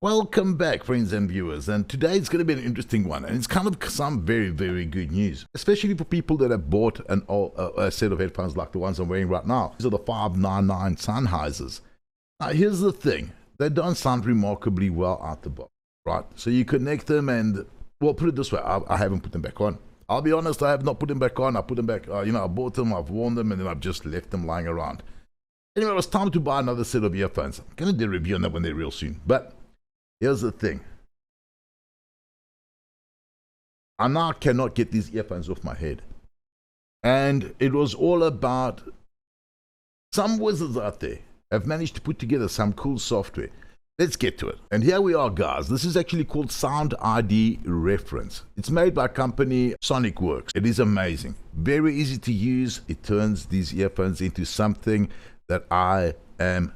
Welcome back, friends and viewers, and today it's going to be an interesting one, and it's kind of some very, very good news, especially for people that have bought a set of headphones like the ones I'm wearing right now. These are the 599 Sennheisers. Now, here's the thing. They don't sound remarkably well out the box, right? So you connect them and, well, put it this way, I haven't put them back on. I'll be honest, I have not put them back on. I put them back, I bought them, I've worn them, and then I've just left them lying around. Anyway, it was time to buy another set of earphones. I'm going to do a review on that one there real soon, but here's the thing. I now cannot get these earphones off my head. And it was all about some wizards out there have managed to put together some cool software. Let's get to it. And here we are, guys. This is actually called SoundID Reference. It's made by a company, Sonarworks. It is amazing. Very easy to use. It turns these earphones into something that I am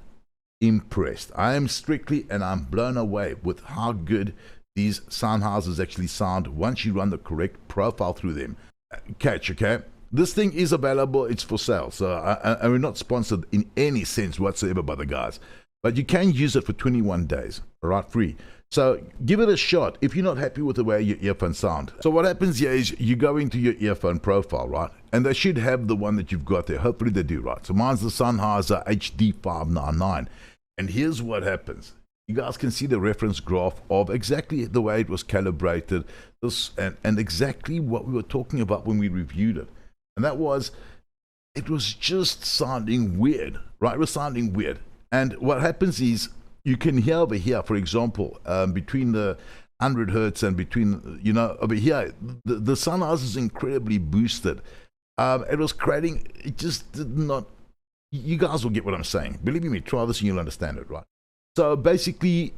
impressed. I am strictly and I'm blown away with how good these Sennheisers actually sound once you run the correct profile through them. Catch, okay? This thing is available. It's for sale. So and we're not sponsored in any sense whatsoever by the guys. But you can use it for 21 days, all right, free. So give it a shot if you're not happy with the way your earphones sound. So what happens here is you go into your earphone profile, right? And they should have the one that you've got there. Hopefully they do, right? So mine's the Sennheiser HD599. And here's what happens. You guys can see the reference graph of exactly the way it was calibrated, and exactly what we were talking about when we reviewed it. And that was, it was just sounding weird, right? It was sounding weird. And what happens is, you can hear over here, for example, between the 100 hertz and between, over here, the Sennheiser is incredibly boosted. It was creating, it just did not, you guys will get what I'm saying. Believe me, try this and you'll understand it, right? So basically,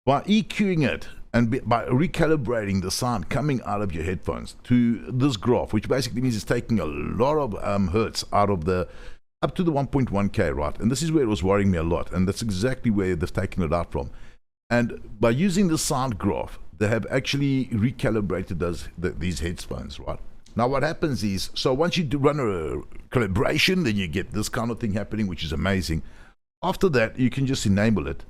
by EQing it and by recalibrating the sound coming out of your headphones to this graph, which basically means it's taking a lot of hertz out of up to the 1.1K, right? And this is where it was worrying me a lot, and that's exactly where they've taken it out from. And by using the sound graph, they have actually recalibrated these headphones, right? Now what happens is, so once you do run a calibration, then you get this kind of thing happening, which is amazing. After that, you can just enable it,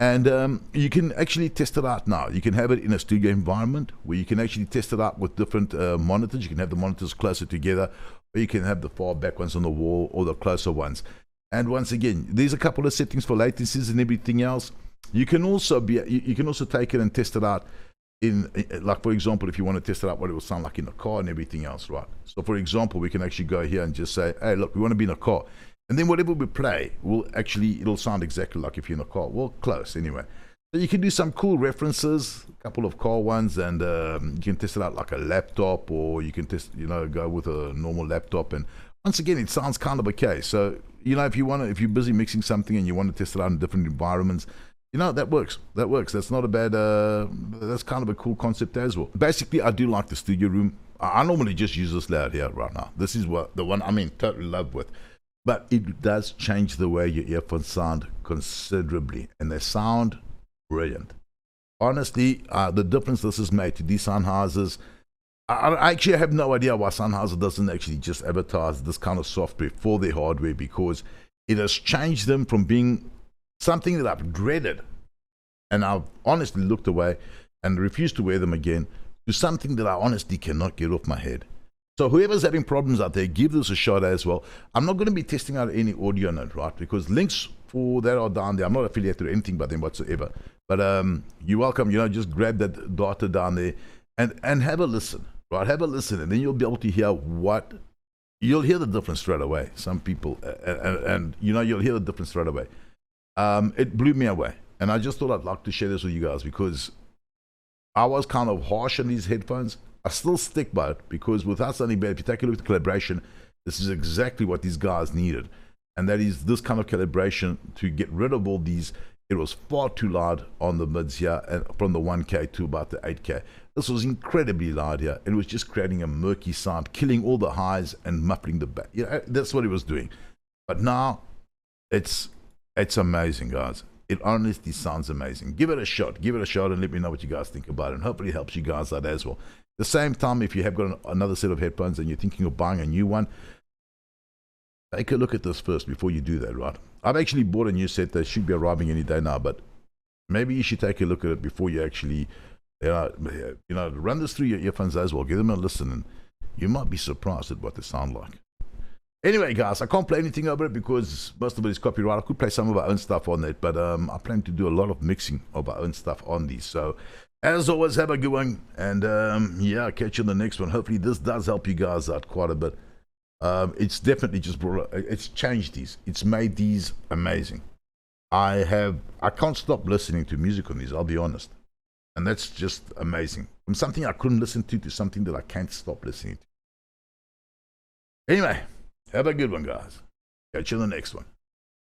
and you can actually test it out now. You can have it in a studio environment where you can actually test it out with different monitors. You can have the monitors closer together, or you can have the far back ones on the wall or the closer ones. And once again, there's a couple of settings for latencies and everything else. You can also take it and test it out in, like, for example, if you want to test it out what it will sound like in a car and everything else, right? So for example, we can actually go here and just say, hey, look, we want to be in a car. And then whatever we play it'll sound exactly like if you're in a car. Well, close anyway. So you can do some cool references, a couple of car ones, and you can test it out like a laptop, or you can go with a normal laptop. And once again, it sounds kind of okay. So, if you're busy mixing something and you want to test it out in different environments, that works. That's not a bad, that's kind of a cool concept as well. Basically, I do like the studio room. I normally just use this layout here right now. This is the one I'm in total love with. But it does change the way your earphones sound considerably, and they sound brilliant. Honestly, the difference this has made to these Sennheisers, I actually have no idea why Sennheiser doesn't actually just advertise this kind of software for their hardware, because it has changed them from being something that I've dreaded, and I've honestly looked away and refused to wear them again, to something that I honestly cannot get off my head. So whoever's having problems out there, give this a shot as well. I'm not going to be testing out any audio on it, right? Because links for that are down there. I'm not affiliated or anything by them whatsoever. But you're welcome. Just grab that data down there and have a listen, right? Have a listen, and then you'll be able to hear you'll hear the difference straight away. Some people, and you'll hear the difference straight away. It blew me away, and I just thought I'd like to share this with you guys, because I was kind of harsh on these headphones. I still stick by it, because without sounding bad, if you take a look at the calibration, this is exactly what these guys needed. And that is this kind of calibration to get rid of all these. It was far too loud on the mids here, and from the 1K to about the 8K. This was incredibly loud here. It was just creating a murky sound, killing all the highs and muffling the bass. That's what it was doing. But now, it's amazing, guys. It honestly sounds amazing. Give it a shot, and let me know what you guys think about it. And hopefully it helps you guys out as well. At the same time, if you have got another set of headphones and you're thinking of buying a new one, take a look at this first before you do that, right? I've actually bought a new set that should be arriving any day now, but maybe you should take a look at it before you actually, run this through your earphones as well. Give them a listen, and you might be surprised at what they sound like. Anyway, guys, I can't play anything over it because most of it is copyright. I could play some of our own stuff on it, but I plan to do a lot of mixing of our own stuff on these. So, as always, have a good one, and catch you on the next one. Hopefully, this does help you guys out quite a bit. It's definitely just it's changed these. It's made these amazing. I can't stop listening to music on these. I'll be honest, and that's just amazing. From something I couldn't listen to something that I can't stop listening to. Anyway. Have a good one, guys. Catch you in the next one.